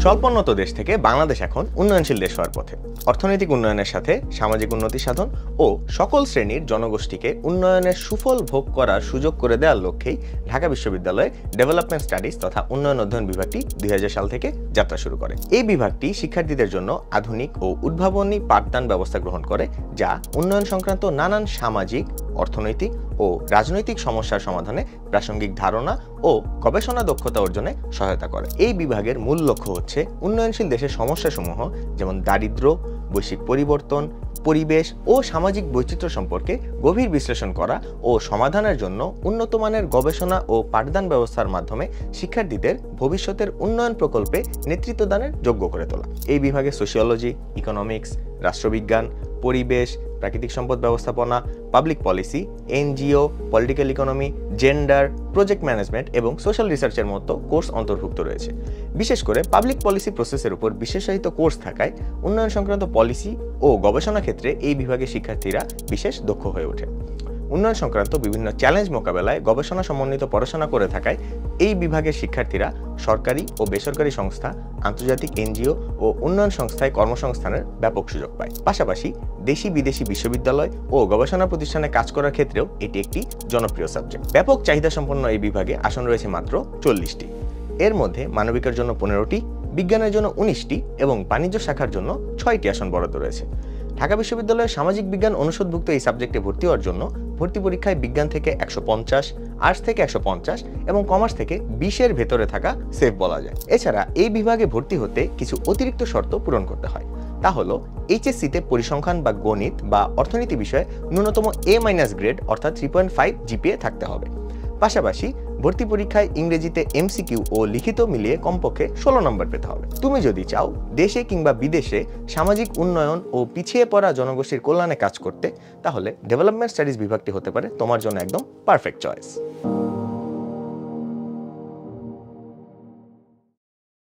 স্বল্পোন্নত দেশ থেকে বাংলাদেশ এখন উন্নয়নশীল দেশ হওয়ার পথে। অর্থনৈতিক উন্নয়নের সাথে সামাজিক উন্নতি সাধন ও সকল শ্রেণীর জনগোষ্ঠীকে উন্নয়নের সুফল ভোগ করার সুযোগ করে দেওয়ার লক্ষ্যেই ঢাকা বিশ্ববিদ্যালয়ে ডেভেলপমেন্ট স্টাডিজ তথা উন্নয়ন অধ্যয়ন বিভাগটি 2000 সাল থেকে যাত্রা শুরু করে। এই বিভাগটি শিক্ষার্থীদের জন্য আধুনিক ও উদ্ভাবনী পাঠদান ব্যবস্থা গ্রহণ করে, যা উন্নয়ন সংক্রান্ত নানান সামাজিক, অর্থনৈতিক ও রাজনৈতিক সমস্যার সমাধানে প্রাসঙ্গিক ধারণা ও গবেষণা দক্ষতা অর্জনে সহায়তা করে। এই বিভাগের মূল লক্ষ্য হচ্ছে উন্নয়নশীল দেশের সমস্যাসমূহ যেমন দারিদ্র্য, বৈশ্বিক পরিবর্তন, পরিবেশ ও সামাজিক বৈচিত্র্য সম্পর্কে গভীর বিশ্লেষণ করা ও সমাধানের জন্য উন্নত মানের গবেষণা ও পাঠদান ব্যবস্থার মাধ্যমে শিক্ষার্থীদের ভবিষ্যতের উন্নয়ন প্রকল্পে নেতৃত্ব দানের যোগ্য করে তোলা। এই বিভাগে সোশিওলজি, ইকোনমিক্স, রাষ্ট্রবিজ্ঞান, পরিবেশ, প্রাকৃতিক সম্পদ ব্যবস্থাপনা, public policy, NGO, political economy, gender, project management এবং সোশ্যাল রিসার্চের মতো কোর্স অন্তর্ভুক্ত রয়েছে। বিশেষ করে পাবলিক পলিসি প্রসেসের উপর বিশেষায়িত কোর্স থাকায় উন্নয়ন সংক্রান্ত পলিসি ও গবেষণা ক্ষেত্রে এই বিভাগের শিক্ষার্থীরা বিশেষ দক্ষ হয়ে ওঠে। উন্নয়ন সংক্রান্ত বিভিন্ন চ্যালেঞ্জ মোকাবেলায় গবেষণা সমন্বিত পড়াশোনা করে থাকায় এই বিভাগের শিক্ষার্থীরা সরকারি ও বেসরকারি সংস্থা, আন্তর্জাতিক এনজিও ও উন্নয়ন সংস্থায় কর্মসংস্থানের ব্যাপক সুযোগ পায়। পাশাপাশি দেশি বিদেশি বিশ্ববিদ্যালয় ও গবেষণা প্রতিষ্ঠানে কাজ করার ক্ষেত্রেও এটি একটি জনপ্রিয় সাবজেক্ট। ব্যাপক চাহিদা সম্পন্ন এই বিভাগে আসন রয়েছে মাত্র 40টি। এর মধ্যে মানবিকের জন্য 15টি, বিজ্ঞানের জন্য 19টি এবং বাণিজ্য শাখার জন্য 6টি আসন বরাদ্দ রয়েছে। ঢাকা বিশ্ববিদ্যালয়ের সামাজিক বিজ্ঞান অনুষদভুক্ত এই সাবজেক্টে ভর্তি হওয়ার জন্য ভর্তি পরীক্ষায় বিজ্ঞান থেকে 150, আর্টস থেকে 150 এবং কমার্স থেকে 20-এর ভেতরে থাকা সেফ বলা যায়। এছাড়া এই বিভাগে ভর্তি হতে কিছু অতিরিক্ত শর্ত পূরণ করতে হয়। তা হলো এইচএসসিতে পরিসংখ্যান বা গণিত বা অর্থনীতি বিষয়ে ন্যূনতম A- গ্রেড অর্থাৎ 3.5 জিপিএ থাকতে হবে। পাশাপাশি ভর্তি পরীক্ষায় ইংরেজিতে এমসিকিউ ও লিখিত মিলিয়ে কমপক্ষে 16 নম্বর পেতে হবে। তুমি যদি চাও দেশে কিংবা বিদেশে সামাজিক উন্নয়ন ও পিছিয়ে পড়া জনগোষ্ঠীর কল্যাণে কাজ করতে, তাহলে ডেভেলপমেন্ট স্টাডিজ বিভাগটি হতে পারে তোমার জন্য একদম পারফেক্ট চয়েস।